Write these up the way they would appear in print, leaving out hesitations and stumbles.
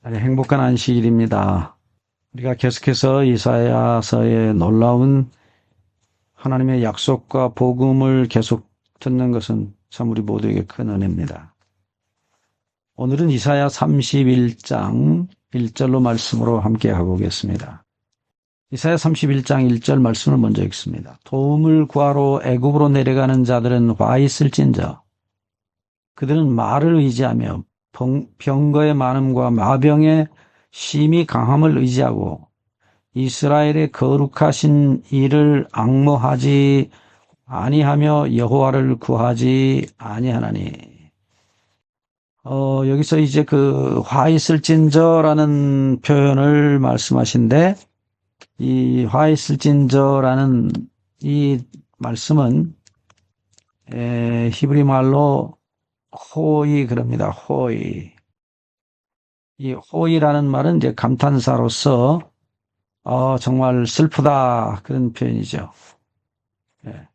네, 행복한 안식일입니다. 우리가 계속해서 이사야서의 놀라운 하나님의 약속과 복음을 계속 듣는 것은 참 우리 모두에게 큰 은혜입니다. 오늘은 이사야 31장 1절로 말씀으로 함께 하고 오겠습니다. 이사야 31장 1절 말씀을 먼저 읽습니다. 도움을 구하러 애굽으로 내려가는 자들은 화 있을진저 그들은 말을 의지하며 병거의 많음과 마병의 심히 강함을 의지하고 이스라엘의 거룩하신 이를 앙모하지 아니하며 여호와를 구하지 아니하나니. 여기서 이제 그 화 있을진저라는 표현을 말씀하신데, 이 화 있을진저라는 이 말씀은 히브리 말로 호이 그럽니다. 호이. 이 호이라는 말은 이제 감탄사로서 정말 슬프다 그런 표현이죠. 예,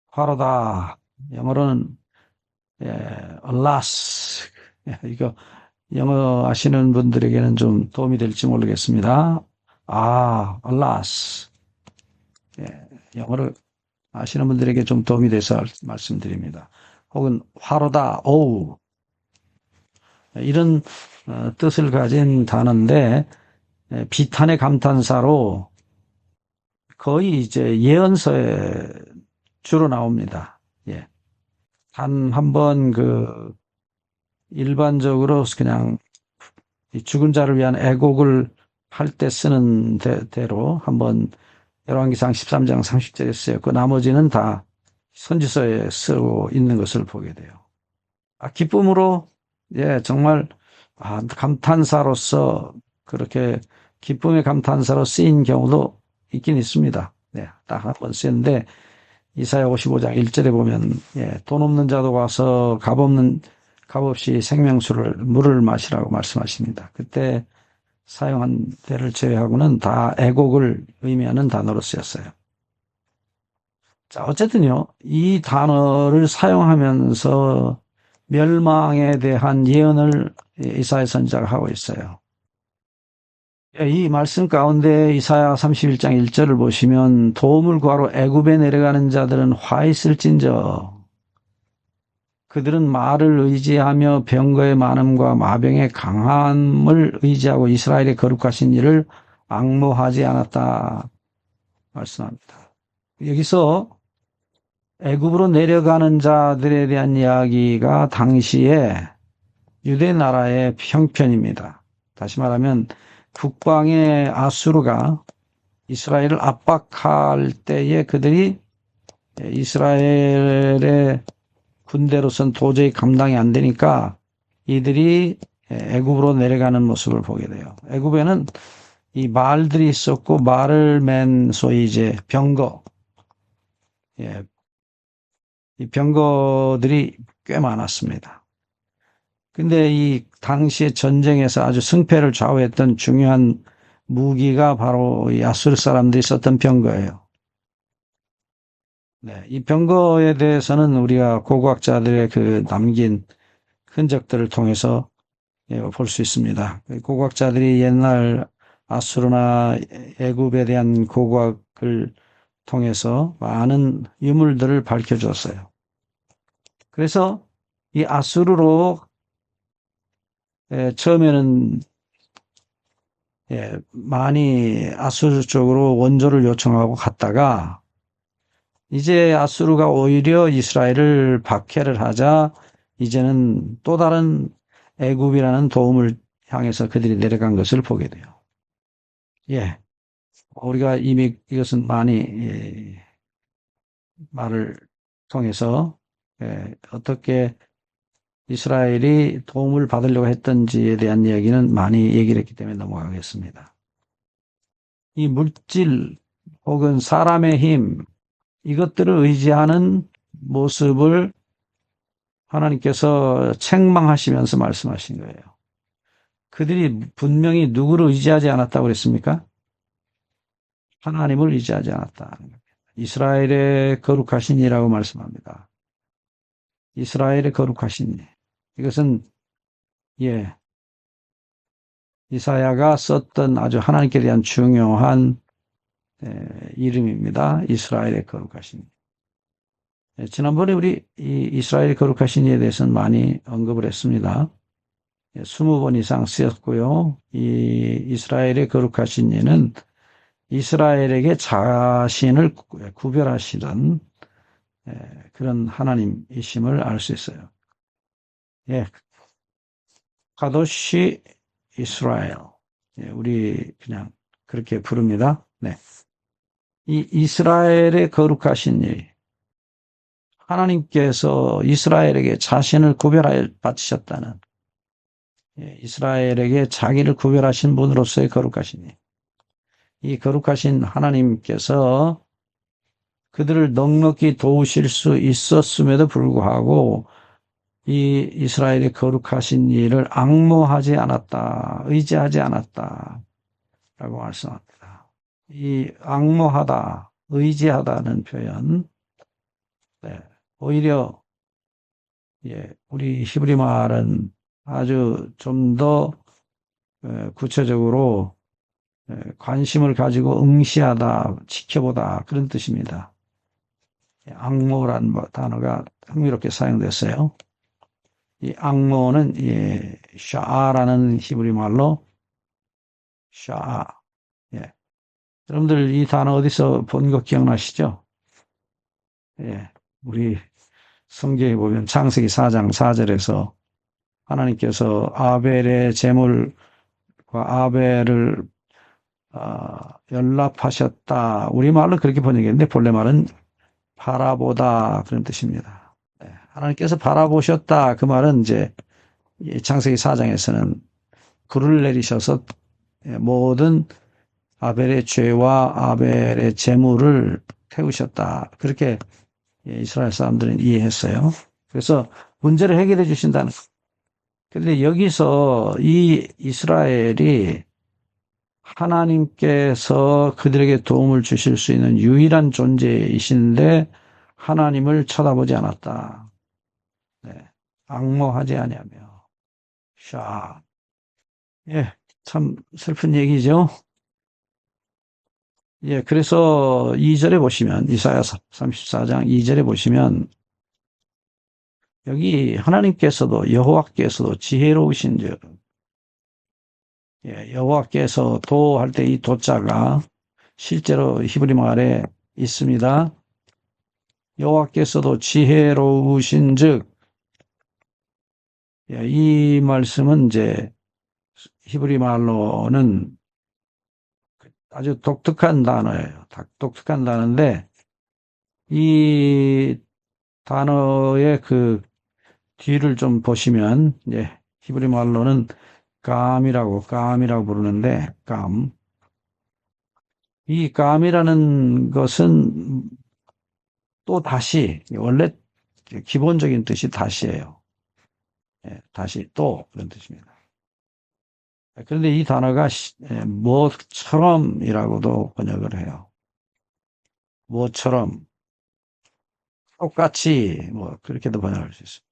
화로다. 영어로는 alas. 이거 영어 아시는 분들에게는 좀 도움이 될지 모르겠습니다. alas. 영어를 아시는 분들에게 좀 도움이 돼서 말씀드립니다. 혹은 화로다. 오우. 이런 뜻을 가진 단어인데 비탄의 감탄사로 거의 이제 예언서에 주로 나옵니다. 예. 단 한 번 일반적으로 그냥 죽은 자를 위한 애곡을 할 때 쓰는 대로 한번 열왕기상 13장 30절에 쓰였고 나머지는 다 선지서에 쓰고 있는 것을 보게 돼요. 기쁨으로 정말 감탄사로서 그렇게 기쁨의 감탄사로 쓰인 경우도 있긴 있습니다. 네, 딱 한 번 쓰였는데 이사야 55장 1절에 보면 돈 없는 자도 와서 값 없이 물을 마시라고 말씀하십니다. 그때 사용한 때를 제외하고는 다 애곡을 의미하는 단어로 쓰였어요. 자, 어쨌든요, 이 단어를 사용하면서 멸망에 대한 예언을 이사야 선지자가 하고 있어요. 이 말씀 가운데 이사야 31장 1절을 보시면 도움을 구하러 애굽에 내려가는 자들은 화 있을진저 그들은 말을 의지하며 병거의 많음과 마병의 강함을 의지하고 이스라엘의 거룩하신 이를 앙모하지 않았다 말씀합니다. 여기서 애굽으로 내려가는 자들에 대한 이야기가 당시에 유대 나라의 형편입니다. 다시 말하면 북방의 아수르가 이스라엘을 압박할 때에 그들이 이스라엘의 군대로선 도저히 감당이 안 되니까 이들이 애굽으로 내려가는 모습을 보게 돼요. 애굽에는 이 말들이 있었고 말을 맨 소위 이제 병거, 이 병거들이 꽤 많았습니다. 근데 이 당시의 전쟁에서 아주 승패를 좌우했던 중요한 무기가 바로 이 아수르 사람들이 썼던 병거예요. 네, 이 병거에 대해서는 우리가 고고학자들의 남긴 흔적들을 통해서 볼 수 있습니다. 고고학자들이 옛날 아수르나 애굽에 대한 고고학을 통해서 많은 유물들을 밝혀주었어요. 그래서 이 아수르로 처음에는 많이 아수르 쪽으로 원조를 요청하고 갔다가 이제 아수르가 오히려 이스라엘을 박해를 하자 이제는 또 다른 애굽이라는 도움을 향해서 그들이 내려간 것을 보게 돼요. 우리가 이미 이것은 많이 말을 통해서 어떻게 이스라엘이 도움을 받으려고 했던지에 대한 이야기는 많이 얘기를 했기 때문에 넘어가겠습니다. 이 물질 혹은 사람의 힘 이것들을 의지하는 모습을 하나님께서 책망하시면서 말씀하신 거예요. 그들이 분명히 누구를 의지하지 않았다고 그랬습니까? 하나님을 의지하지 않았다. 이스라엘의 거룩하신 이라고 말씀합니다. 이스라엘의 거룩하신 이. 이것은 이사야가 썼던 아주 하나님께 대한 중요한 이름입니다. 이스라엘의 거룩하신. 지난번에 우리 이 이스라엘의 거룩하신 이에 대해서는 많이 언급을 했습니다. 20번 이상 쓰였고요. 이 이스라엘의 거룩하신 이는 이스라엘에게 자신을 구별하시던 그런 하나님이심을 알 수 있어요. 예, 카도시 이스라엘. 우리 그냥 그렇게 부릅니다. 네. 이 이스라엘의 거룩하신 이, 하나님께서 이스라엘에게 자신을 구별하여 바치셨다는, 이스라엘에게 자기를 구별하신 분으로서의 거룩하신 이 거룩하신 하나님께서 그들을 넉넉히 도우실 수 있었음에도 불구하고 이 이스라엘의 거룩하신 이를 앙모하지 않았다, 의지하지 않았다 라고 말씀합니다. 이 앙모하다, 의지하다는 표현, 오히려 우리 히브리 말은 아주 좀 더 구체적으로 관심을 가지고 응시하다, 지켜보다 그런 뜻입니다. 앙모란 단어가 흥미롭게 사용됐어요. 이 앙모는 샤아라는 히브리 말로 샤아. 여러분들 이 단어 어디서 본 거 기억나시죠? 우리 성경에 보면 창세기 4장 4절에서 하나님께서 아벨의 제물과 아벨을 연락하셨다. 우리말로 그렇게 번역했는데 본래 말은 바라보다 그런 뜻입니다. 하나님께서 바라보셨다. 그 말은 이제 창세기 4장에서는 불을 내리셔서 모든 아벨의 죄와 아벨의 제물을 태우셨다. 그렇게 이스라엘 사람들은 이해했어요. 그래서 문제를 해결해 주신다는 것. 그런데 여기서 이 이스라엘이 하나님께서 그들에게 도움을 주실 수 있는 유일한 존재이신데 하나님을 쳐다보지 않았다. 앙모하지 아니하며. 샤. 참 슬픈 얘기죠. 그래서 2절에 보시면 이사야 34장 2절에 보시면 여기 하나님께서도 여호와께서도 지혜로우신 즉 여호와께서 도 할 때 이 도자가 실제로 히브리 말에 있습니다. 여호와께서도 지혜로우신 즉 이 말씀은 이제 히브리 말로는 아주 독특한 단어예요. 독특한 단어인데 이 단어의 그 뒤를 좀 보시면 히브리 말로는 감이라고 부르는데 이 감이라는 것은 또 다시 원래 기본적인 뜻이 다시예요. 다시 또 그런 뜻입니다. 그런데 이 단어가 뭐처럼이라고도 번역을 해요. 뭐처럼 똑같이 그렇게도 번역할 수 있습니다.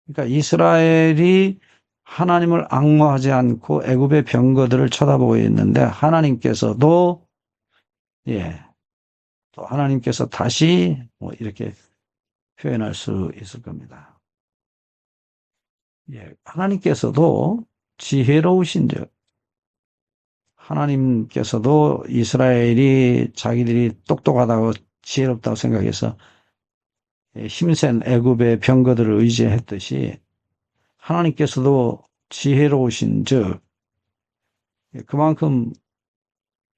그러니까 이스라엘이 하나님을 앙모하지 않고 애굽의 병거들을 쳐다보고 있는데 하나님께서도 또 하나님께서 다시 이렇게 표현할 수 있을 겁니다. 하나님께서도 지혜로우신즉 하나님께서도 이스라엘이 자기들이 똑똑하다고 지혜롭다고 생각해서 힘센 애굽의 병거들을 의지했듯이 하나님께서도 지혜로우신즉 그만큼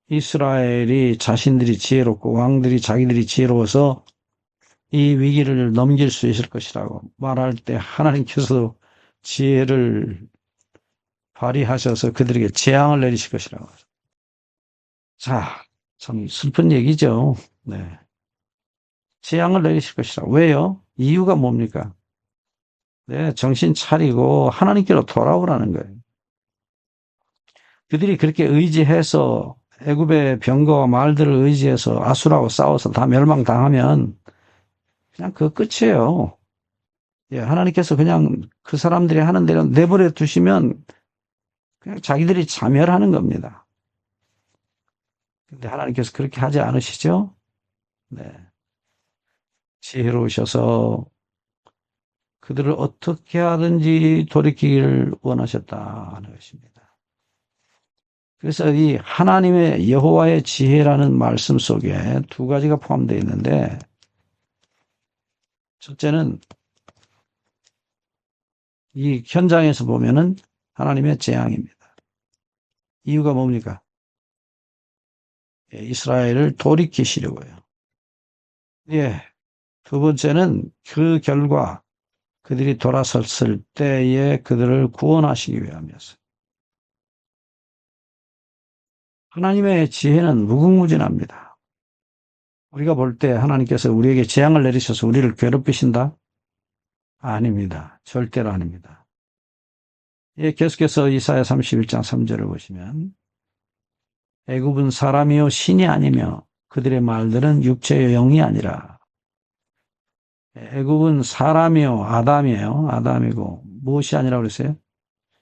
이스라엘이 자신들이 지혜롭고 왕들이 자기들이 지혜로워서 이 위기를 넘길 수 있을 것이라고 말할 때 하나님께서도 지혜를 발휘하셔서 그들에게 재앙을 내리실 것이라고 하죠. 자, 참 슬픈 얘기죠. 재앙을 내리실 것이라고. 왜요? 이유가 뭡니까? 정신 차리고 하나님께로 돌아오라는 거예요. 그들이 그렇게 의지해서 애굽의 병거와 말들을 의지해서 아수라고 싸워서 다 멸망당하면 그냥 그 끝이에요. 하나님께서 그냥 그 사람들이 하는 대로 내버려 두시면 그냥 자기들이 자멸하는 겁니다. 근데 하나님께서 그렇게 하지 않으시죠? 네. 지혜로우셔서 그들을 어떻게 하든지 돌이키기를 원하셨다는 것입니다. 그래서 이 하나님의 여호와의 지혜라는 말씀 속에 두 가지가 포함되어 있는데, 첫째는 이 현장에서 보면은 하나님의 재앙입니다. 이유가 뭡니까? 이스라엘을 돌이키시려고요. 예. 두 번째는 그 결과 그들이 돌아섰을 때에 그들을 구원하시기 위함이었어요. 하나님의 지혜는 무궁무진합니다. 우리가 볼 때 하나님께서 우리에게 재앙을 내리셔서 우리를 괴롭히신다? 아닙니다. 절대로 아닙니다. 예, 계속해서 이사야 31장 3절을 보시면 애굽은 사람이요 신이 아니며 그들의 말들은 육체의 영이 아니라. 애굽은 사람이요 아담이에요. 아담이고 무엇이 아니라고 그랬어요?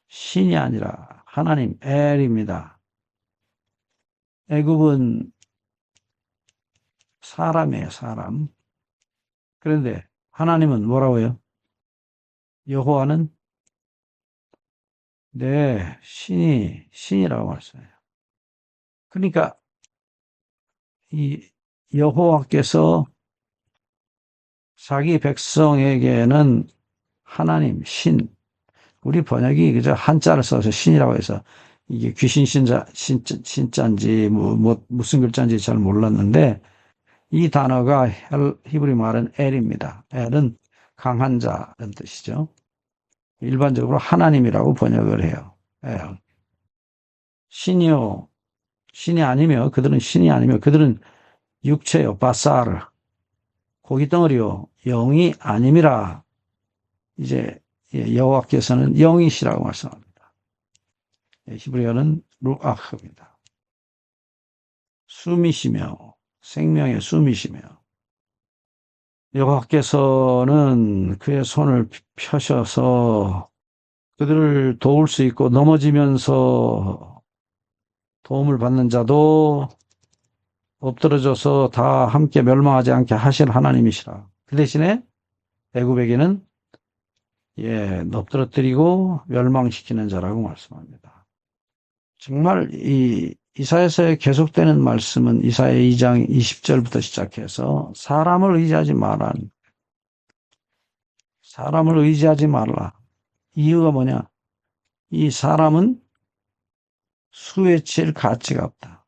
신이 아니라 하나님 엘입니다. 애굽은 사람이에요. 사람. 그런데 하나님은 뭐라고요? 여호와는 네, 신이라고 말씀해요. 그러니까 이 여호와께서 자기 백성에게는 하나님, 신, 우리 번역이 그저 한자를 써서 신이라고 해서 이게 귀신 신자인지 무슨 글자인지 잘 몰랐는데, 이 단어가 히브리 말은 엘입니다. 엘은 강한 자는 뜻이죠. 일반적으로 하나님이라고 번역을 해요. 엘. 신이요, 신이 아니며 그들은 신이 아니며 그들은 육체요, 바사르, 고기 덩어리요, 영이 아님이라. 이제 여호와께서는 영이시라고 말씀합니다. 히브리어는 루아흐입니다. 숨이시며 생명의 숨이시며, 여호와께서는 그의 손을 펴셔서 그들을 도울 수 있고 넘어지면서 도움을 받는 자도 엎드러져서 다 함께 멸망하지 않게 하실 하나님이시라. 그 대신에 애굽에게는 엎드러뜨리고 멸망시키는 자라고 말씀합니다. 정말 이 이사야서에 계속되는 말씀은 이사야 2장 20절부터 시작해서 사람을 의지하지 말라. 이유가 뭐냐? 이 사람은 수에 칠 가치가 없다.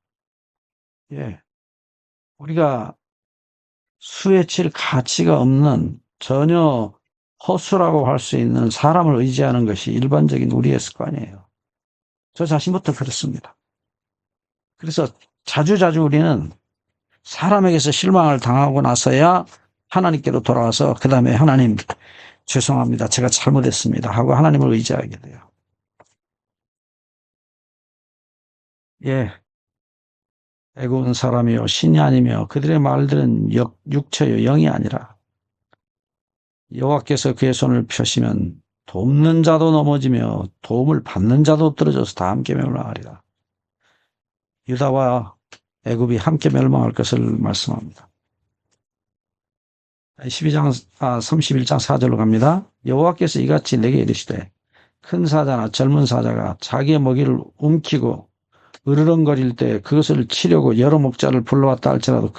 예. 우리가 수에 칠 가치가 없는, 전혀 허수라고 할 수 있는 사람을 의지하는 것이 일반적인 우리의 습관이에요. 저 자신부터 그렇습니다. 그래서 자주자주 우리는 사람에게서 실망을 당하고 나서야 하나님께로 돌아와서 그 다음에 하나님 죄송합니다. 제가 잘못했습니다 하고 하나님을 의지하게 돼요. 예. 애굽은 사람이요 신이 아니며 그들의 말들은 육체요 영이 아니라. 여호와께서 그의 손을 펴시면 돕는 자도 넘어지며 도움을 받는 자도 엎드러져서 다 함께 멸망하리라. 유다와 애굽이 함께 멸망할 것을 말씀합니다. 31장 4절로 갑니다. 여호와께서 이같이 내게 이르시되 큰 사자나 젊은 사자가 자기의 먹이를 움키고 으르렁거릴 때 그것을 치려고 여러 목자를 불러왔다 할지라도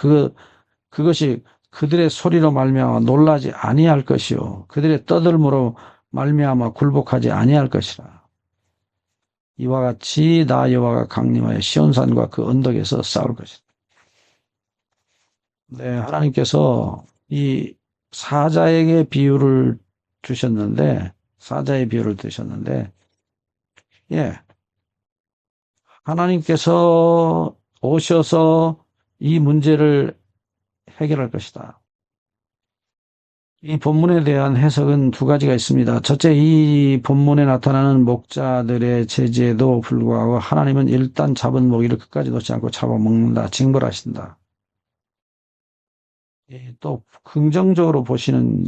그것이 그들의 소리로 말미암아 놀라지 아니할 것이요 그들의 떠들므로 말미암아 굴복하지 아니할 것이라. 이와 같이 나 여호와가 강림하여 시온산과 그 언덕에서 싸울 것이다. 네, 하나님께서 이 사자의 비유를 드셨는데, 하나님께서 오셔서 이 문제를 해결할 것이다. 이 본문에 대한 해석은 두 가지가 있습니다. 첫째, 이 본문에 나타나는 목자들의 제지에도 불구하고 하나님은 일단 잡은 먹이를 끝까지 놓지 않고 잡아먹는다, 징벌하신다. 또 긍정적으로 보시는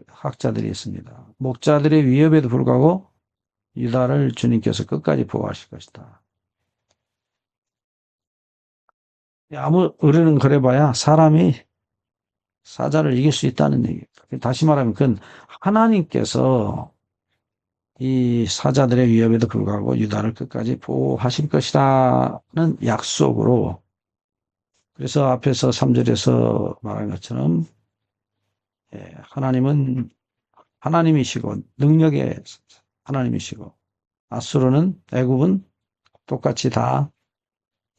학자들이 있습니다. 목자들의 위협에도 불구하고 유다를 주님께서 끝까지 보호하실 것이다. 우리는 그래봐야 사람이 사자를 이길 수 있다는 얘기예요. 다시 말하면 그건 하나님께서 이 사자들의 위협에도 불구하고 유다를 끝까지 보호하실 것이라는 약속으로, 그래서 앞에서 3절에서 말한 것처럼 하나님은 하나님이시고 능력의 하나님이시고, 아수르는, 애굽은 똑같이 다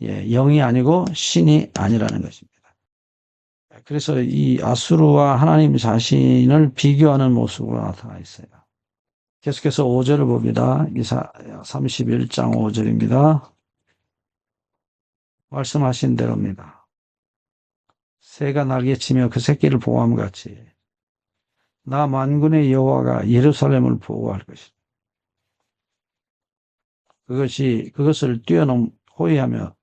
영이 아니고 신이 아니라는 것입니다. 그래서 이 아수르와 하나님 자신을 비교하는 모습으로 나타나 있어요. 계속해서 5절을 봅니다. 이사 31장 5절입니다. 말씀하신 대로입니다. 새가 날개치며 그 새끼를 보호함 같이 나 만군의 여호와가 예루살렘을 보호할 것이다. 그것을 호위하며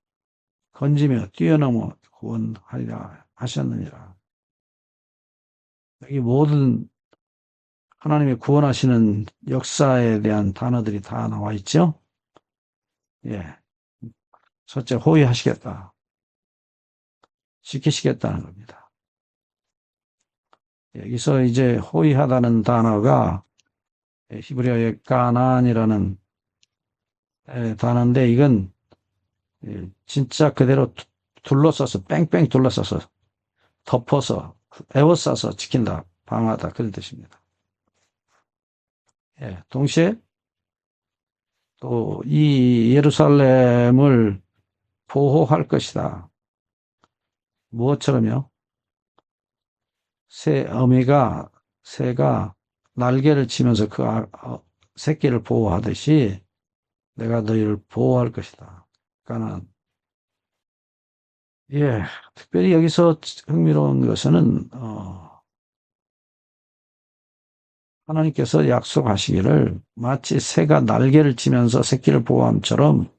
건지며 뛰어넘어 구원하리라 하셨느니라. 여기 모든 하나님의 구원하시는 역사에 대한 단어들이 다 나와 있죠. 첫째, 호위하시겠다. 지키시겠다는 겁니다. 여기서 이제 호위하다는 단어가 히브리어의 가나안이라는 단어인데, 이건 진짜 그대로 둘러싸서, 뺑뺑 둘러싸서, 덮어서, 에워싸서 지킨다, 방어하다, 그런 뜻입니다. 동시에 또 이 예루살렘을 보호할 것이다. 무엇처럼요? 새가 날개를 치면서 그 새끼를 보호하듯이 내가 너희를 보호할 것이다. 그러니까 특별히 여기서 흥미로운 것은 하나님께서 약속하시기를 마치 새가 날개를 치면서 새끼를 보호함처럼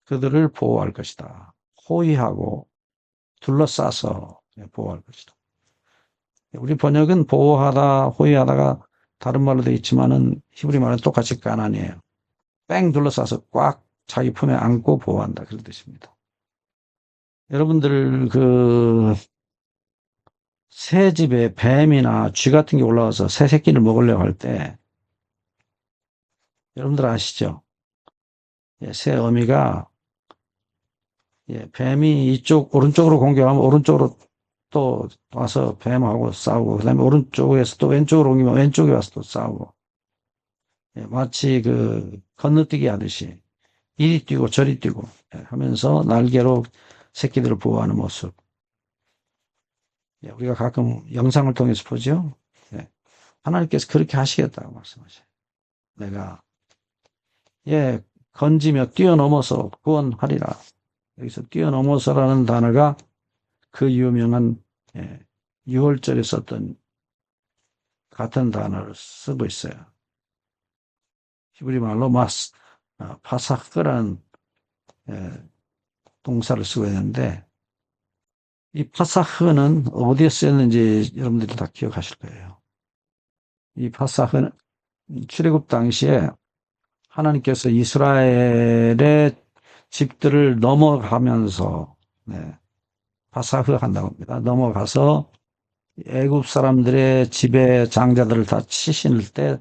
그들을 보호할 것이다. 호위하고 둘러싸서 보호할 것이다. 우리 번역은 보호하다, 호위하다가 다른 말로 되어 있지만은 히브리 말은 똑같이 가난이에요. 뺑 둘러싸서 꽉 자기 품에 안고 보호한다, 그런 뜻입니다. 여러분들 새 집에 뱀이나 쥐 같은 게 올라와서 새 새끼를 먹으려고 할 때 여러분들 아시죠? 새 어미가 뱀이 오른쪽으로 공격하면 오른쪽으로 또 와서 뱀하고 싸우고, 그 다음에 오른쪽에서 또 왼쪽으로 옮기면 왼쪽에 와서 또 싸우고, 마치 건너뛰기 하듯이 이리 뛰고 저리 뛰고 하면서 날개로 새끼들을 보호하는 모습. 우리가 가끔 영상을 통해서 보죠. 하나님께서 그렇게 하시겠다고 말씀하셔요. 내가 건지며 뛰어넘어서 구원하리라. 여기서 뛰어넘어서라는 단어가 그 유명한 6월절에 썼던 같은 단어를 쓰고 있어요. 히브리 말로 파사흐라는 동사를 쓰고 있는데, 이 파사흐는 어디에 쓰였는지 여러분들이 다 기억하실 거예요. 이 파사흐는 출애굽 당시에 하나님께서 이스라엘의 집들을 넘어가면서 파사흐 한다고 합니다. 넘어가서 애굽 사람들의 집의 장자들을 다 치실 때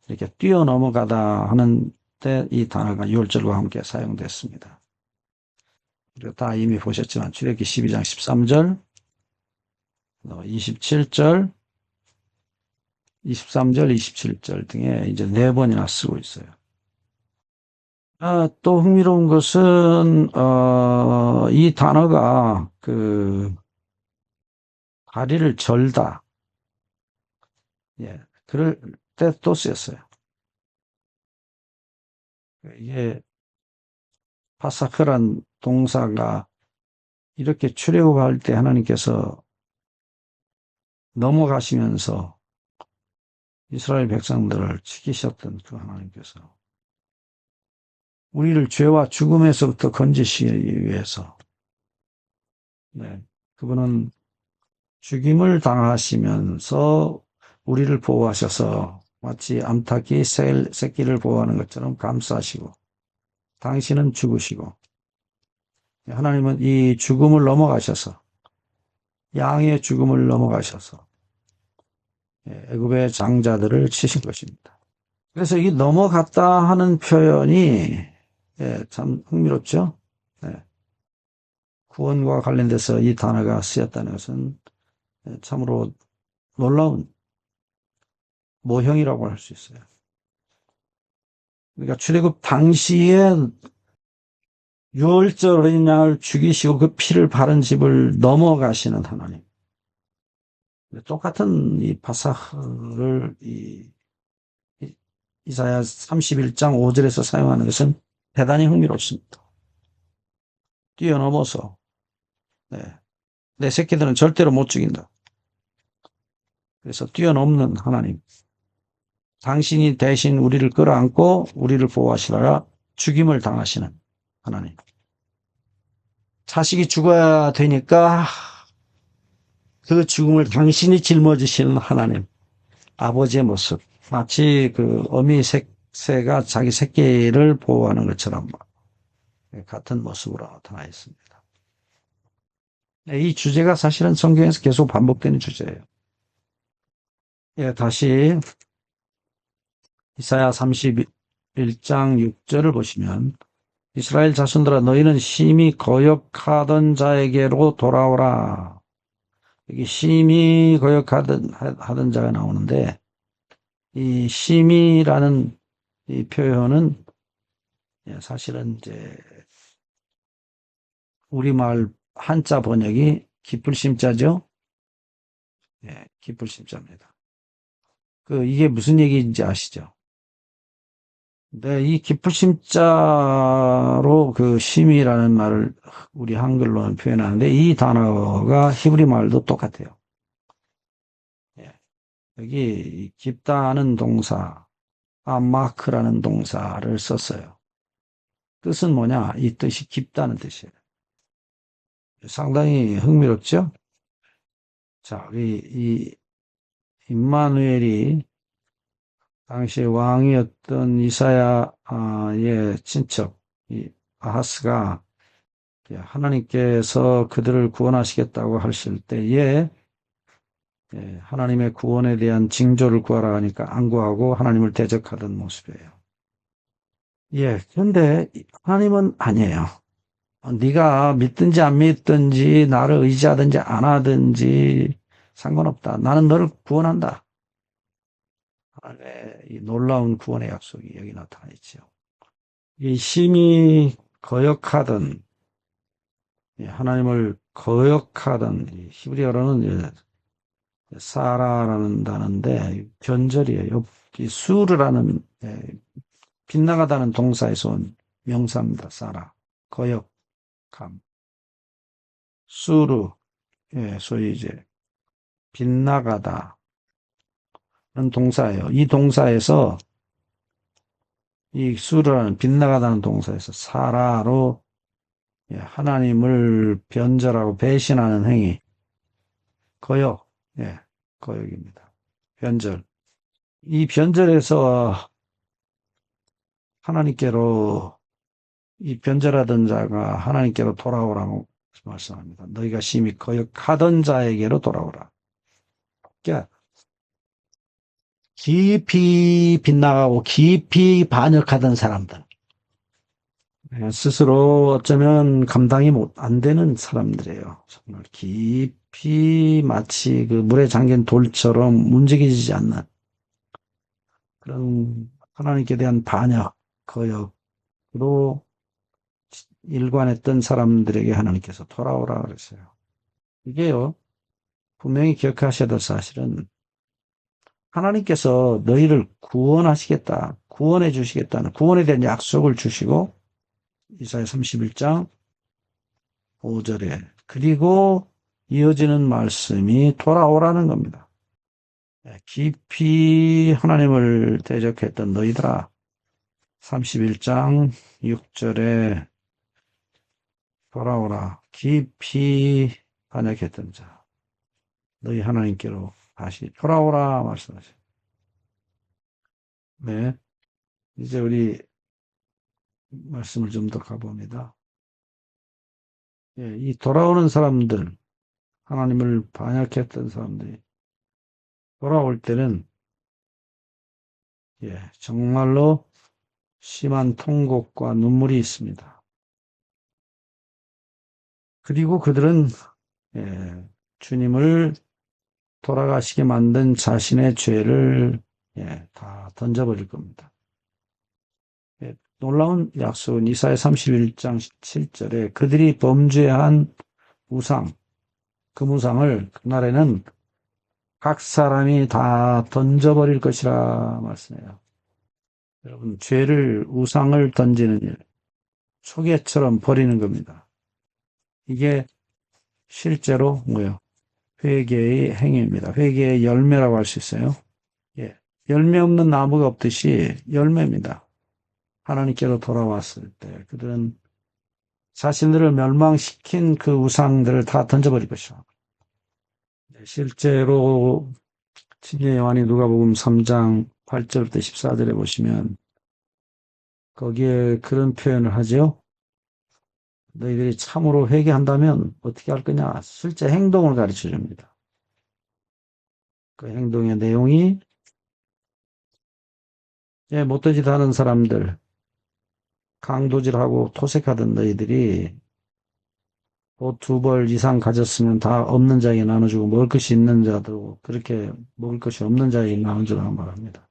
이렇게 뛰어넘어가다 하는 때 이 단어가 6월절과 함께 사용됐습니다. 그리고 다 이미 보셨지만 출애굽기 12장 13절, 27절, 23절, 27절 등에 이제 4번이나 쓰고 있어요. 또 흥미로운 것은 이 단어가 다리를 절다, 그럴 때 또 쓰였어요. 이게 파사크란 동사가 이렇게 출애굽할 때 하나님께서 넘어가시면서 이스라엘 백성들을 지키셨던 그 하나님께서 우리를 죄와 죽음에서부터 건지시기 위해서 그분은 죽임을 당하시면서 우리를 보호하셔서 마치 암탉이 새끼를 보호하는 것처럼 감싸시고 당신은 죽으시고 하나님은 이 죽음을 넘어가셔서 양의 죽음을 넘어가셔서 애굽의 장자들을 치신 것입니다. 그래서 이 넘어갔다 하는 표현이 참 흥미롭죠. 구원과 관련돼서 이 단어가 쓰였다는 것은 참으로 놀라운 모형이라고 할 수 있어요. 그러니까 출애굽 당시에 유월절 어린 양을 죽이시고 그 피를 바른 집을 넘어가시는 하나님. 똑같은 이 파사흐를 이사야 31장 5절에서 사용하는 것은 대단히 흥미롭습니다. 뛰어넘어서 내 새끼들은 절대로 못 죽인다. 그래서 뛰어넘는 하나님. 당신이 대신 우리를 끌어안고 우리를 보호하시다가 죽임을 당하시는 하나님. 자식이 죽어야 되니까 그 죽음을 당신이 짊어지시는 하나님. 아버지의 모습. 마치 그 어미 새가 자기 새끼를 보호하는 것처럼 같은 모습으로 나타나 있습니다. 이 주제가 사실은 성경에서 계속 반복되는 주제예요. 다시 이사야 31장 6절을 보시면 이스라엘 자손들아 너희는 심히 거역하던 자에게로 돌아오라. 여기 심히 거역하던 자가 나오는데 이 심히라는 이 표현은 사실은 이제 우리말 한자 번역이 기쁠 심자죠. 기쁠 심자입니다. 이게 무슨 얘기인지 아시죠? 네, 이 기쁠 심자로 그 심이라는 말을 우리 한글로는 표현하는데 이 단어가 히브리 말도 똑같아요. 여기 깊다는 동사, 마크라는 동사를 썼어요. 뜻은 뭐냐? 이 뜻이 깊다는 뜻이에요. 상당히 흥미롭죠? 자, 이 임마누엘이 당시 왕이었던 이사야의 친척 이 아하스가 하나님께서 그들을 구원하시겠다고 하실 때에 하나님의 구원에 대한 징조를 구하라 하니까 안 구하고 하나님을 대적하던 모습이에요. 그런데 하나님은 아니에요. 네가 믿든지 안 믿든지 나를 의지하든지 안 하든지 상관없다. 나는 너를 구원한다. 하나님의 이 놀라운 구원의 약속이 여기 나타나 있죠. 이 심히 거역하던 하나님을 거역하던 히브리어로는 사라라는 단어인데 변절이에요. 이 수르라는 빗나가다는 동사에서 온 명사입니다. 사라, 거역함, 수르, 소위 이제 빗나가다는 동사예요. 이 동사에서 이 수르라는 빗나가다는 동사에서 사라로 하나님을 변절하고 배신하는 행위, 거역, 거역입니다. 변절. 이 변절에서 하나님께로 이 변절하던 자가 하나님께로 돌아오라고 말씀합니다. 너희가 심히 거역하던 자에게로 돌아오라. 그러니까 깊이 빗나가고 깊이 반역하던 사람들. 스스로 어쩌면 감당이 안 되는 사람들이에요. 정말 깊이 마치 그 물에 잠긴 돌처럼 움직이지 않는 그런 하나님께 대한 반역, 거역으로 일관했던 사람들에게 하나님께서 돌아오라 그랬어요. 이게요, 분명히 기억하셔야 될 사실은 하나님께서 너희를 구원하시겠다, 구원해 주시겠다는 구원에 대한 약속을 주시고 이사야 31장 5절에 그리고 이어지는 말씀이 돌아오라는 겁니다. 깊이 하나님을 대적했던 너희들아 31장 6절에 돌아오라. 깊이 반역했던 자 너희 하나님께로 다시 돌아오라 말씀하세요. 네. 이제 우리 말씀을 좀 더 가봅니다. 예, 이 돌아오는 사람들, 하나님을 반역했던 사람들이 돌아올 때는, 예, 정말로 심한 통곡과 눈물이 있습니다. 그리고 그들은, 예, 주님을 돌아가시게 만든 자신의 죄를, 예, 다 던져버릴 겁니다. 예, 놀라운 약속은 이사야 31장 7절에 그들이 범죄한 우상, 그 우상을 그날에는 각 사람이 다 던져버릴 것이라 말씀해요. 여러분, 죄를, 우상을 던지는 일, 초계처럼 버리는 겁니다. 이게 실제로 뭐예요? 회개의 행위입니다. 회개의 열매라고 할 수 있어요. 예. 열매 없는 나무가 없듯이 열매입니다. 하나님께로 돌아왔을 때 그들은 자신들을 멸망시킨 그 우상들을 다 던져버릴 것이죠. 실제로 침례 요한이 누가복음 3장 8절부터 14절에 보시면 거기에 그런 표현을 하죠. 너희들이 참으로 회개한다면 어떻게 할 거냐? 실제 행동을 가르쳐 줍니다. 그 행동의 내용이 못되지도 않은 사람들, 강도질하고 토색하던 너희들이 옷 2벌 이상 가졌으면 다 없는 자에게 나눠주고 먹을 것이 있는 자도 그렇게 먹을 것이 없는 자에게 나눠주라고 말합니다.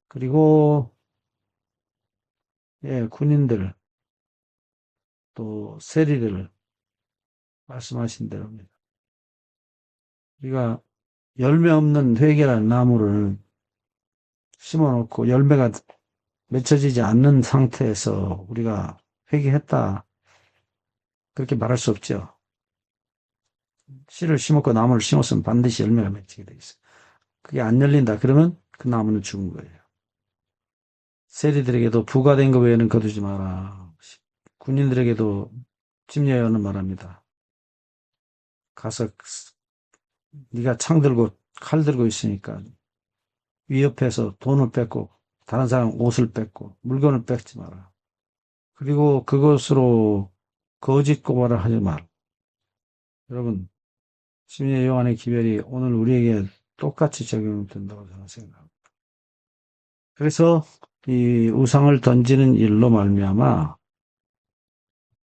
그리고 군인들 또 세리들 말씀하신 대로입니다. 우리가 열매 없는 회개라는 나무를 심어놓고 열매가 맺혀지지 않는 상태에서 우리가 회개했다 그렇게 말할 수 없죠. 씨를 심었고 나무를 심었으면 반드시 열매가 맺히게 돼 있어요. 그게 안 열린다 그러면 그 나무는 죽은 거예요. 세리들에게도 부과된 것 외에는 거두지 마라. 군인들에게도 침례요한은 말합니다. 가서 네가 창 들고 칼 들고 있으니까 위협해서 돈을 뺏고 다른 사람 옷을 뺏고 물건을 뺏지 마라. 그리고 그것으로 거짓 고발을 하지 마라. 여러분, 침례 요한의 기별이 오늘 우리에게 똑같이 적용된다고 저는 생각합니다. 그래서 이 우상을 던지는 일로 말미암아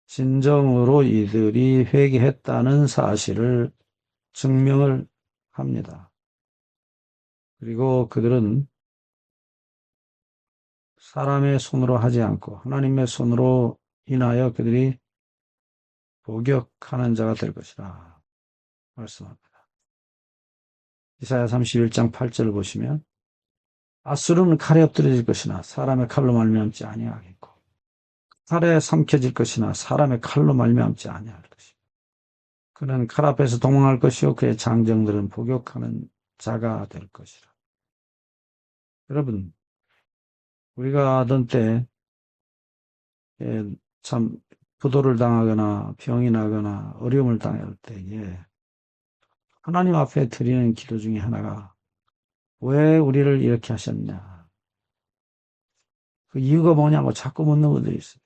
진정으로 이들이 회개했다는 사실을 증명을 합니다. 그리고 그들은 사람의 손으로 하지 않고 하나님의 손으로 인하여 그들이 복역하는 자가 될 것이라 말씀합니다. 이사야 31장 8절을 보시면 아수르는 칼에 엎드려질 것이나 사람의 칼로 말미암지 아니하겠고 칼에 삼켜질 것이나 사람의 칼로 말미암지 아니할 것이고 그는 칼 앞에서 도망할 것이요 그의 장정들은 복역하는 자가 될 것이라. 여러분, 우리가 하던 때 참 부도를 당하거나 병이 나거나 어려움을 당할 때에 하나님 앞에 드리는 기도 중에 하나가 왜 우리를 이렇게 하셨냐? 그 이유가 뭐냐고 자꾸 묻는 분들이 있어요.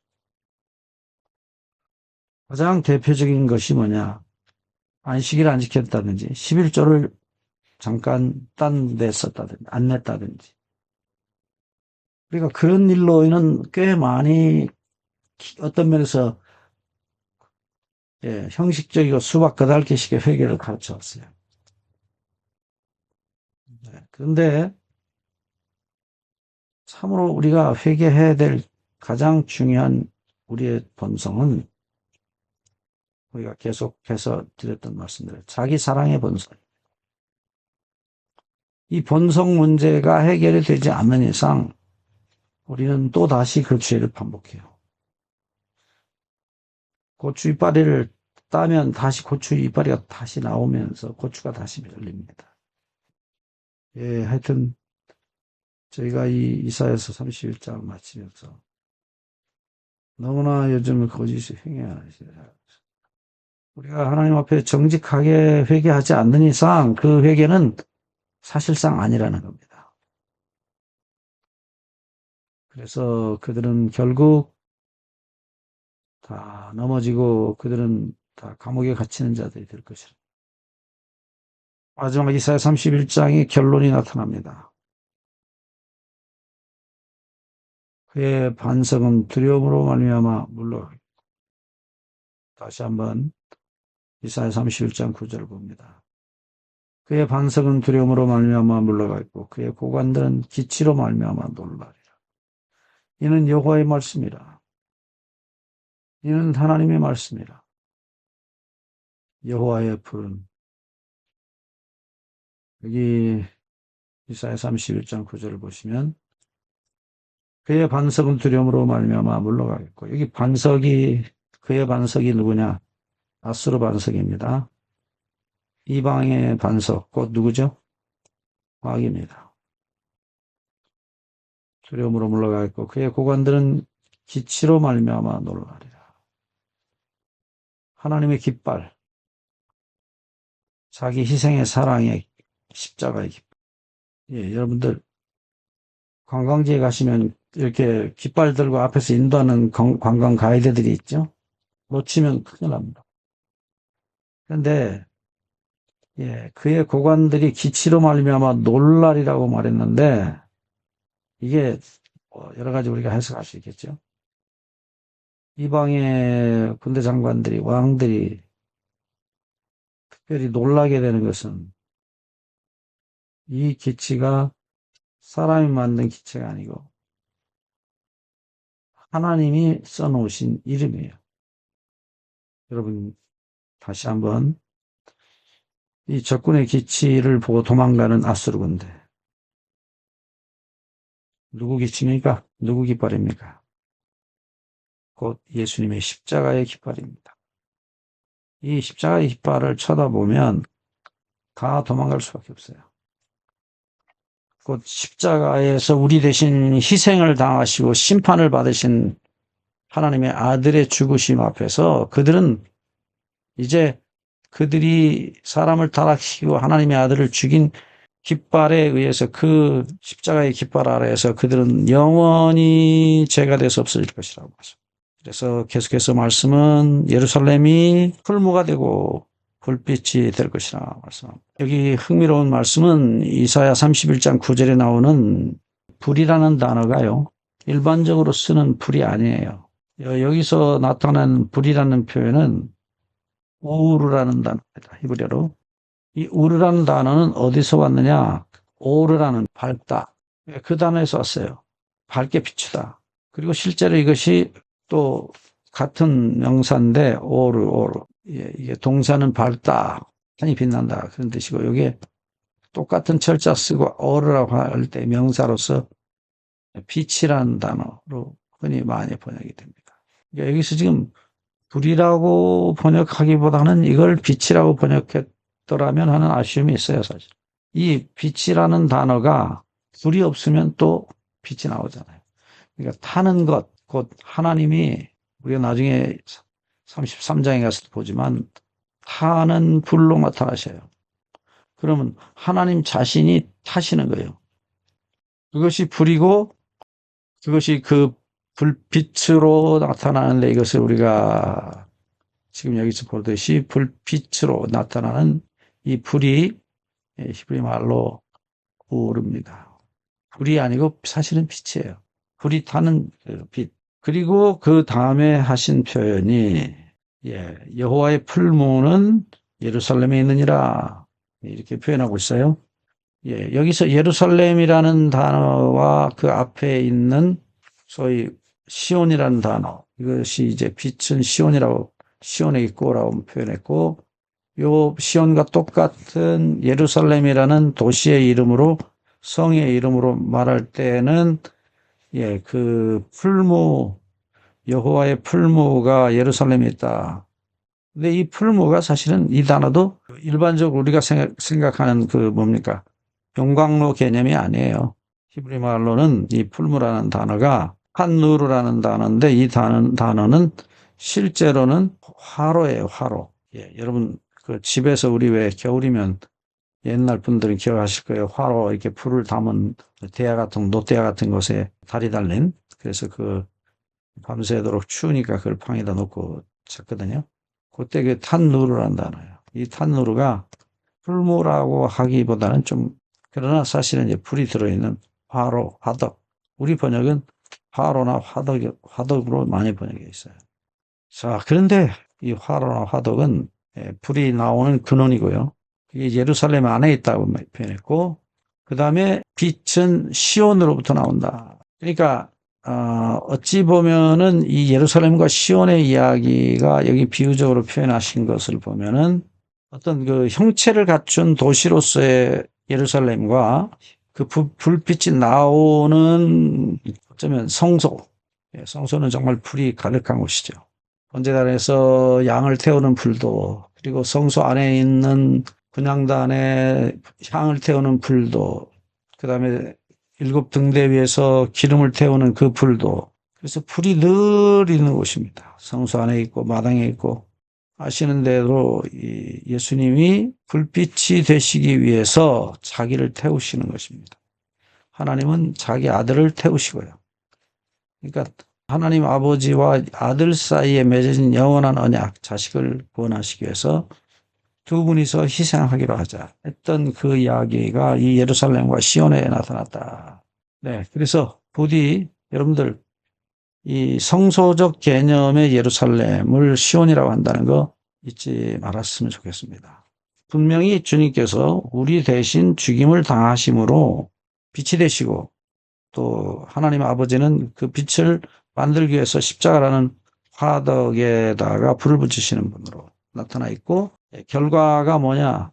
가장 대표적인 것이 뭐냐? 안식일을 안 지켰다든지 11조를 잠깐 딴 데 썼다든지 안 냈다든지 우리가 그런 일로는 꽤 많이 어떤 면에서 형식적이고 수박 거달기식의 회개를 가르쳐 왔어요. 그런데 참으로 우리가 회개해야 될 가장 중요한 우리의 본성은 우리가 계속해서 드렸던 말씀대로 자기 사랑의 본성. 이 본성 문제가 해결이 되지 않는 이상 우리는 또다시 그 죄를 반복해요. 고추 이파리를 따면 다시 고추 이파리가 다시 나오면서 고추가 다시 열립니다. 하여튼 저희가 이 이사야서 31장을 마치면서 너무나 요즘은 거짓이 횡행하시다. 우리가 하나님 앞에 정직하게 회개하지 않는 이상 그 회개는 사실상 아니라는 겁니다. 그래서 그들은 결국 다 넘어지고 그들은 다 감옥에 갇히는 자들이 될 것이라. 마지막 이사야 31장의 결론이 나타납니다. 그의 반석은 두려움으로 말미암아 물러가겠고. 다시 한번 이사야 31장 9절을 봅니다. 그의 반석은 두려움으로 말미암아 물러가겠고 그의 고관들은 기치로 말미암아 놀라리라. 이는 여호와의 말씀이라. 이는 하나님의 말씀이라. 여호와의 불은 여기 이사야 31장 9절을 보시면 그의 반석은 두려움으로 말미암아 물러가겠고 여기 반석이 그의 반석이 누구냐? 아수르 반석입니다. 이방의 반석 곧 누구죠? 마귀입니다. 두려움으로 물러가겠고 그의 고관들은 기치로 말미암아 놀라리라. 하나님의 깃발, 자기 희생의 사랑의 십자가의 깃발. 예, 여러분들 관광지에 가시면 이렇게 깃발 들고 앞에서 인도하는 관광 가이드들이 있죠. 놓치면 큰일 납니다. 그런데 예, 그의 고관들이 기치로 말미암아 놀라리라고 말했는데 이게 여러 가지 우리가 해석할 수 있겠죠. 이방의 군대 장관들이 왕들이 특별히 놀라게 되는 것은 이 기치가 사람이 만든 기치가 아니고 하나님이 써놓으신 이름이에요. 여러분 다시 한번 이 적군의 기치를 보고 도망가는 아수르 군대. 누구 기치입니까? 누구 깃발입니까? 곧 예수님의 십자가의 깃발입니다. 이 십자가의 깃발을 쳐다보면 다 도망갈 수밖에 없어요. 곧 십자가에서 우리 대신 희생을 당하시고 심판을 받으신 하나님의 아들의 죽으심 앞에서 그들은 이제 그들이 사람을 타락시키고 하나님의 아들을 죽인 깃발에 의해서 그 십자가의 깃발 아래에서 그들은 영원히 죄가 돼서 없어질 것이라고 하죠. 그래서 계속해서 말씀은 예루살렘이 풀무가 되고 불빛이 될 것이라 말씀합니다. 여기 흥미로운 말씀은 이사야 31장 9절에 나오는 불이라는 단어가요. 일반적으로 쓰는 불이 아니에요. 여기서 나타난 불이라는 표현은 우르라는 단어입니다. 히브리어로. 이 우르라는 단어는 어디서 왔느냐? 오르라는 밝다. 그 단어에서 왔어요. 밝게 비추다. 그리고 실제로 이것이 또 같은 명사인데 오르. 예, 이게 동사는 밝다. 하니 빛난다. 그런 뜻이고 이게 똑같은 철자 쓰고 오르라고 할 때 명사로서 빛이라는 단어로 흔히 많이 번역이 됩니다. 그러니까 여기서 지금 불이라고 번역하기보다는 이걸 빛이라고 번역했더라면 하는 아쉬움이 있어요, 사실. 이 빛이라는 단어가 불이 없으면 또 빛이 나오잖아요. 그러니까 타는 것, 곧 하나님이 우리가 나중에 33장에 가서 보지만 타는 불로 나타나셔요. 그러면 하나님 자신이 타시는 거예요. 그것이 불이고 그것이 그 불빛으로 나타나는데 이것을 우리가 지금 여기서 보듯이 불빛으로 나타나는 이 불이 히브리 말로 우르입니다. 불이 아니고 사실은 빛이에요. 불이 타는 빛. 그리고 그 다음에 하신 표현이 여호와의 풀무는 예루살렘에 있느니라 이렇게 표현하고 있어요. 여기서 예루살렘이라는 단어와 그 앞에 있는 소위 시온이라는 단어, 이것이 이제 빛은 시온이라고, 시온에 있고라고 표현했고, 요 시온과 똑같은 예루살렘이라는 도시의 이름으로, 성의 이름으로 말할 때는, 그 풀무, 여호와의 풀무가 예루살렘에 있다. 근데 이 풀무가 사실은 이 단어도 일반적으로 우리가 생각하는 그 뭡니까? 용광로 개념이 아니에요. 히브리 말로는 이 풀무라는 단어가 한누르라는 단어인데 이 단어는 실제로는 화로예요, 화로. 여러분 그 집에서 우리 왜 겨울이면 옛날 분들은 기억하실 거예요. 화로 이렇게 불을 담은 대야 같은 노대야 같은 곳에 다리 달린 그래서 밤새도록 추우니까 그걸 방에다 놓고 잤거든요. 그때 그 탄누르란 단어예요. 이 탄누르가 풀무라고 하기보다는 그러나 사실은 이제 불이 들어있는 화로, 화덕. 우리 번역은 화로나 화덕으로 많이 번역해 있어요. 자, 그런데 이 화로나 화덕은 불이 나오는 근원이고요. 이게 예루살렘 안에 있다고 표현했고, 그 다음에 빛은 시온으로부터 나온다. 그러니까 어찌 보면은 이 예루살렘과 시온의 이야기가 여기 비유적으로 표현하신 것을 보면은 어떤 그 형체를 갖춘 도시로서의 예루살렘과 그 불빛이 나오는 어쩌면 성소, 성소는 정말 불이 가득한 곳이죠. 번제단에서 양을 태우는 불도, 그리고 성소 안에 있는 분향단에 향을 태우는 불도, 그 다음에 7 등대 위에서 기름을 태우는 그 불도, 그래서 불이 늘 있는 곳입니다. 성소 안에 있고 마당에 있고. 아시는 대로 예수님이 불빛이 되시기 위해서 자기를 태우시는 것입니다. 하나님은 자기 아들을 태우시고요. 그러니까 하나님 아버지와 아들 사이에 맺어진 영원한 언약, 자식을 구원하시기 위해서 두 분이서 희생하기로 하자 했던 그 이야기가 이 예루살렘과 시온에 나타났다. 네, 그래서 부디 여러분들 이 성소적 개념의 예루살렘을 시온이라고 한다는 거 잊지 말았으면 좋겠습니다. 분명히 주님께서 우리 대신 죽임을 당하심으로 빛이 되시고, 또 하나님 아버지는 그 빛을 만들기 위해서 십자가라는 화덕에다가 불을 붙이시는 분으로 나타나 있고, 결과가 뭐냐?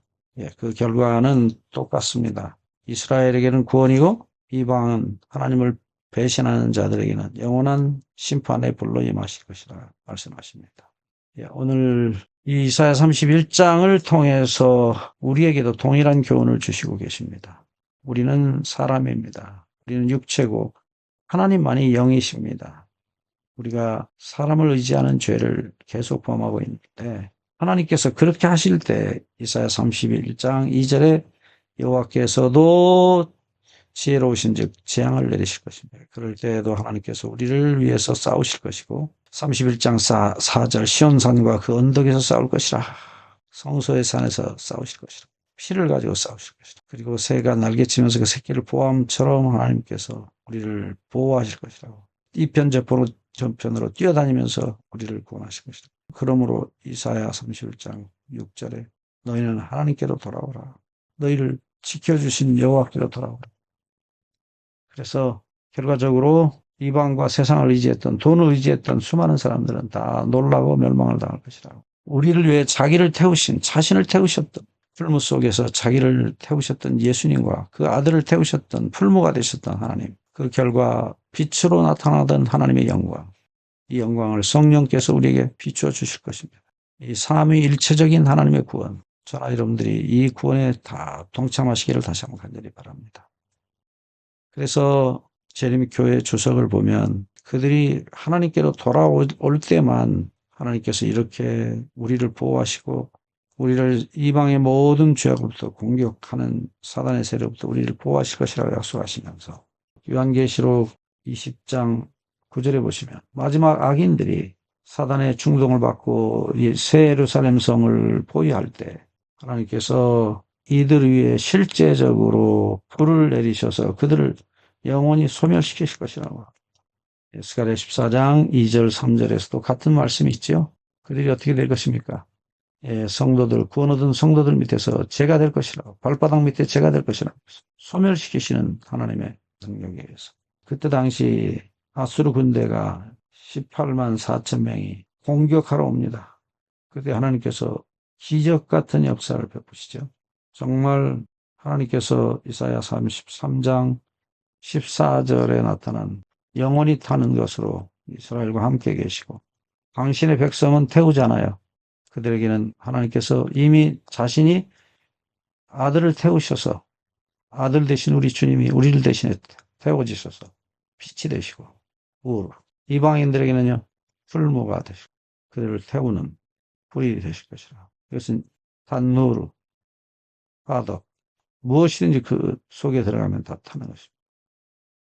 그 결과는 똑같습니다. 이스라엘에게는 구원이고 이방은 하나님을 배신하는 자들에게는 영원한 심판의 불로 임하실 것이라 말씀하십니다. 오늘 이 이사야 31장을 통해서 우리에게도 동일한 교훈을 주시고 계십니다. 우리는 사람입니다. 우리는 육체고 하나님만이 영이십니다. 우리가 사람을 의지하는 죄를 계속 범하고 있는데, 하나님께서 그렇게 하실 때 이사야 31장 2절에 여호와께서도 지혜로우신 즉 재앙을 내리실 것입니다. 그럴 때에도 하나님께서 우리를 위해서 싸우실 것이고, 31장 4절 시온산과 그 언덕에서 싸울 것이라, 성소의 산에서 싸우실 것이라, 피를 가지고 싸우실 것이라, 그리고 새가 날개치면서 그 새끼를 보암처럼 하나님께서 우리를 보호하실 것이라고, 이편 저편으로 뛰어다니면서 우리를 구원하실 것이다. 그러므로 이사야 31장 6절에 너희는 하나님께로 돌아오라. 너희를 지켜주신 여호와께로 돌아오라. 그래서 결과적으로 이방과 세상을 의지했던, 돈을 의지했던 수많은 사람들은 다 놀라고 멸망을 당할 것이라고. 우리를 위해 자기를 태우신, 자신을 태우셨던, 풀무 속에서 자기를 태우셨던 예수님과 그 아들을 태우셨던 풀무가 되셨던 하나님, 그 결과 빛으로 나타나던 하나님의 영광, 이 영광을 성령께서 우리에게 비추어 주실 것입니다. 이 삼위일체적인 하나님의 구원, 저나 여러분들이 이 구원에 다 동참하시기를 다시 한번 간절히 바랍니다. 그래서 재림 교회 주석을 보면 그들이 하나님께로 돌아올 때만 하나님께서 이렇게 우리를 보호하시고, 우리를 이방의 모든 죄악으로부터 공격하는 사단의 세력부터 우리를 보호하실 것이라고 약속하시면서, 요한계시록 20장 9절에 보시면 마지막 악인들이 사단의 충동을 받고 새 예루살렘 성을 포위할 때 하나님께서 이들 위에 실제적으로 불을 내리셔서 그들을 영원히 소멸시키실 것이라고. 스가랴 14장 2절 3절에서도 같은 말씀이 있죠. 그들이 어떻게 될 것입니까? 성도들, 구원 얻은 성도들 밑에서 죄가 될 것이라고, 발바닥 밑에 죄가 될 것이라고 소멸시키시는 하나님의 능력에 의해서. 그때 당시 아수르 군대가 18만 4천 명이 공격하러 옵니다. 그때 하나님께서 기적 같은 역사를 베푸시죠. 정말 하나님께서 이사야 33장 14절에 나타난 영원히 타는 것으로 이스라엘과 함께 계시고, 당신의 백성은 태우잖아요. 그들에게는 하나님께서 이미 자신이 아들을 태우셔서, 아들 대신 우리 주님이 우리를 대신에 태워지셔서 빛이 되시고, 이방인들에게는요 풀무가 되시고 그들을 태우는 불이 되실 것이라. 이것은 단누르, 화덕, 무엇이든지 그 속에 들어가면 다 타는 것입니다.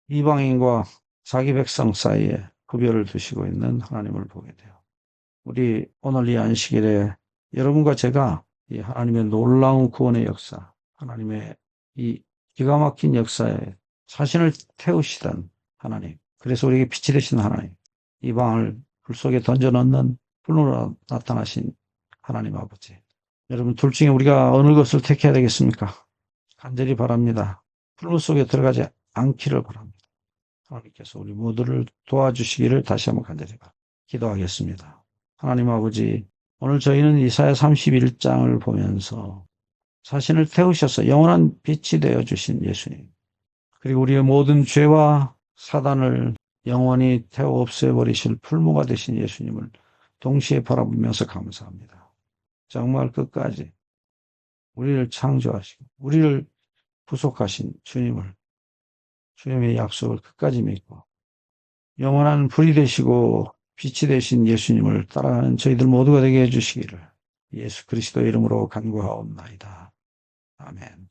이방인과 자기 백성 사이에 구별을 두시고 있는 하나님을 보게 돼요. 우리 오늘 이 안식일에 여러분과 제가 이 하나님의 놀라운 구원의 역사, 하나님의 이 기가 막힌 역사에 자신을 태우시던 하나님, 그래서 우리에게 빛이 되신 하나님, 이방을 불 속에 던져넣는 불로 나타나신 하나님 아버지. 여러분 둘 중에 우리가 어느 것을 택해야 되겠습니까? 간절히 바랍니다. 불 속에 들어가지 않기를 바랍니다. 하나님께서 우리 모두를 도와주시기를 다시 한번 간절히 바랍니다. 기도하겠습니다. 하나님 아버지, 오늘 저희는 이사야 31장을 보면서 자신을 태우셔서 영원한 빛이 되어주신 예수님, 그리고 우리의 모든 죄와 사단을 영원히 태워 없애버리실 풀무가 되신 예수님을 동시에 바라보면서 감사합니다. 정말 끝까지 우리를 창조하시고 우리를 구속하신 주님의 약속을 끝까지 믿고 영원한 불이 되시고 빛이 되신 예수님을 따라가는 저희들 모두가 되게 해주시기를 예수 그리스도의 이름으로 간구하옵나이다. 아멘.